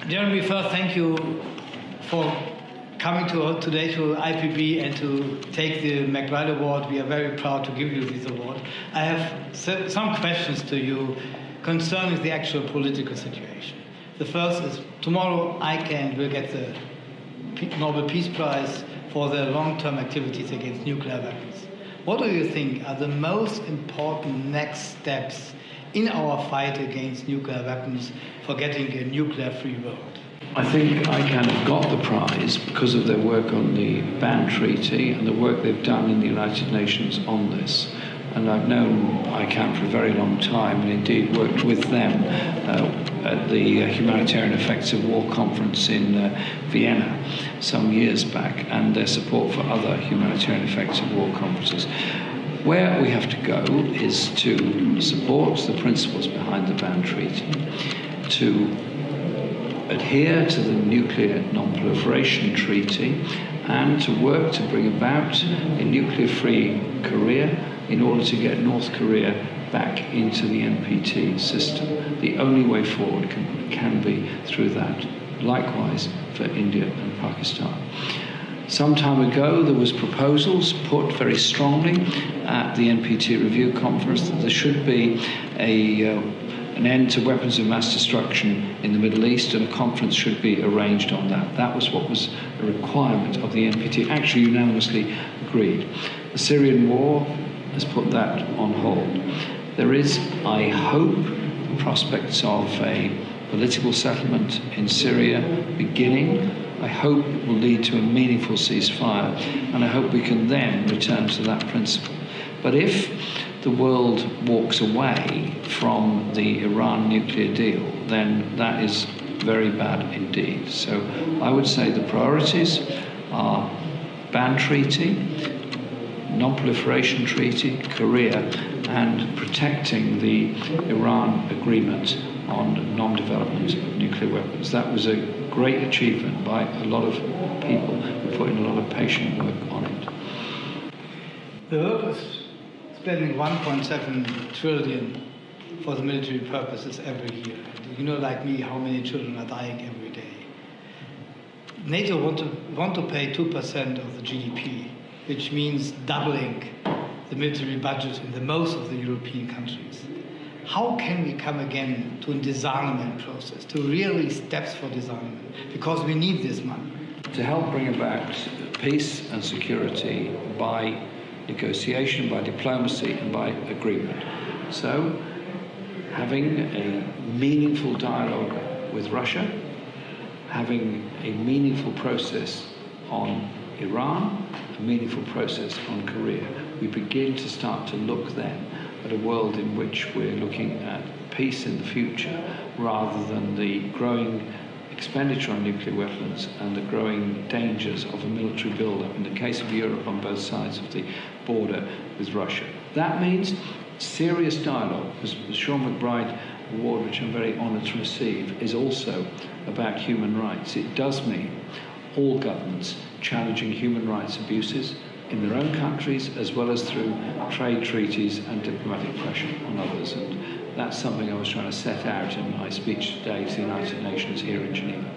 Jeremy, first, thank you for coming today to IPB and to take the McBride Award. We are very proud to give you this award. I have some questions to you concerning the actual political situation. The first is, tomorrow ICANN will get the Nobel Peace Prize for their long-term activities against nuclear weapons. What do you think are the most important next steps in our fight against nuclear weapons for getting a nuclear-free world? I think ICANN have got the prize because of their work on the ban treaty and the work they've done in the United Nations on this. And I've known ICANN for a very long time and indeed worked with them at the Humanitarian Effects of War conference in Vienna some years back, and their support for other humanitarian effects of war conferences. Where we have to go is to support the principles behind the ban treaty, to adhere to the Nuclear Non-Proliferation Treaty, and to work to bring about a nuclear-free Korea in order to get North Korea back into the NPT system. The only way forward can be through that. Likewise for India and Pakistan. Some time ago, there was proposals put very strongly at the NPT review conference that there should be an end to weapons of mass destruction in the Middle East, and a conference should be arranged on that. That was what was a requirement of the NPT, actually unanimously agreed. The Syrian war has put that on hold. There is, I hope, prospects of a political settlement in Syria beginning. I hope it will lead to a meaningful ceasefire, and I hope we can then return to that principle. But if the world walks away from the Iran nuclear deal, then that is very bad indeed. So I would say the priorities are ban treaty, non-proliferation treaty, Korea, and protecting the Iran agreement on non-development of nuclear weapons. That was a great achievement by a lot of people who put in a lot of patient work on it. The world is spending 1.7 trillion for the military purposes every year. You know, like me, how many children are dying every day. NATO want to pay 2% of the GDP, which means doubling the military budget in the most of the European countries. How can we come again to a disarmament process, to really steps for disarmament? Because we need this money. To help bring about peace and security by negotiation, by diplomacy, and by agreement. So, having a meaningful dialogue with Russia, having a meaningful process on Iran, a meaningful process on Korea, we begin to start to look then at a world in which we're looking at peace in the future rather than the growing expenditure on nuclear weapons and the growing dangers of a military build-up, in the case of Europe on both sides of the border with Russia. That means serious dialogue, because the Sean McBride Award, which I'm very honoured to receive, is also about human rights. It does mean all governments challenging human rights abuses in their own countries, as well as through trade treaties and diplomatic pressure on others. And that's something I was trying to set out in my speech today to the United Nations here in Geneva.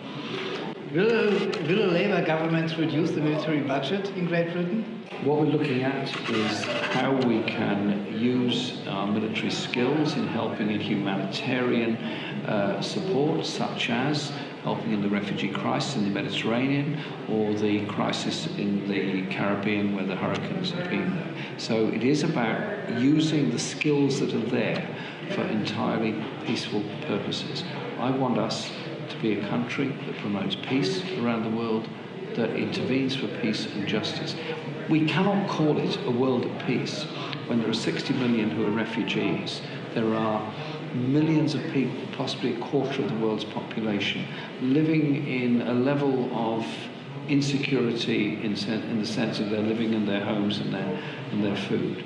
Will a Labour government reduce the military budget in Great Britain? What we're looking at is how we can use our military skills in helping in humanitarian support, such as helping in the refugee crisis in the Mediterranean or the crisis in the Caribbean where the hurricanes have been there. So it is about using the skills that are there for entirely peaceful purposes. I want us to be a country that promotes peace around the world, that intervenes for peace and justice. We cannot call it a world at peace when there are 60 million who are refugees. There are millions of people, possibly a quarter of the world's population, living in a level of insecurity in the sense of their living in their homes and their food.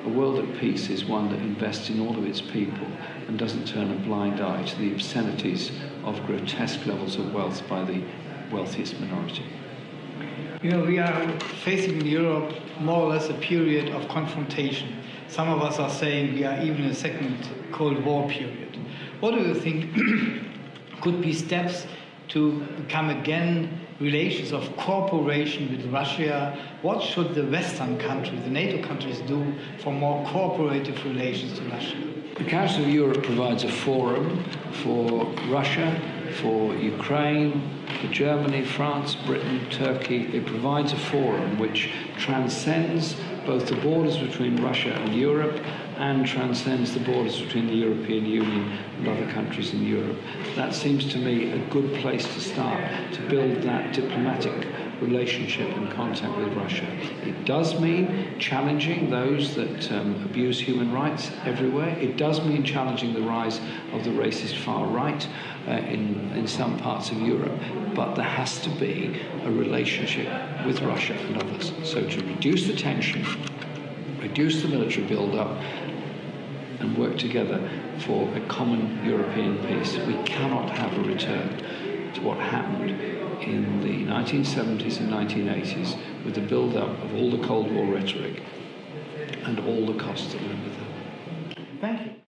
A world at peace is one that invests in all of its people and doesn't turn a blind eye to the obscenities of grotesque levels of wealth by the wealthiest minority. You know, we are facing in Europe more or less a period of confrontation. Some of us are saying we are even in a second Cold War period. What do you think could be steps to become again relations of cooperation with Russia? What should the Western countries, the NATO countries, do for more cooperative relations to Russia? The Council of Europe provides a forum for Russia, for Ukraine, for Germany, France, Britain, Turkey. It provides a forum which transcends both the borders between Russia and Europe and transcends the borders between the European Union and other countries in Europe. That seems to me a good place to start, to build that diplomatic relationship and contact with Russia. It does mean challenging those that abuse human rights everywhere. It does mean challenging the rise of the racist far right in some parts of Europe. But there has to be a relationship with Russia and others. So to reduce the tension, reduce the military build-up, and work together for a common European peace. We cannot have a return to what happened in the 1970s and 1980s with the build-up of all the Cold War rhetoric and all the costs that went with that. Thank you.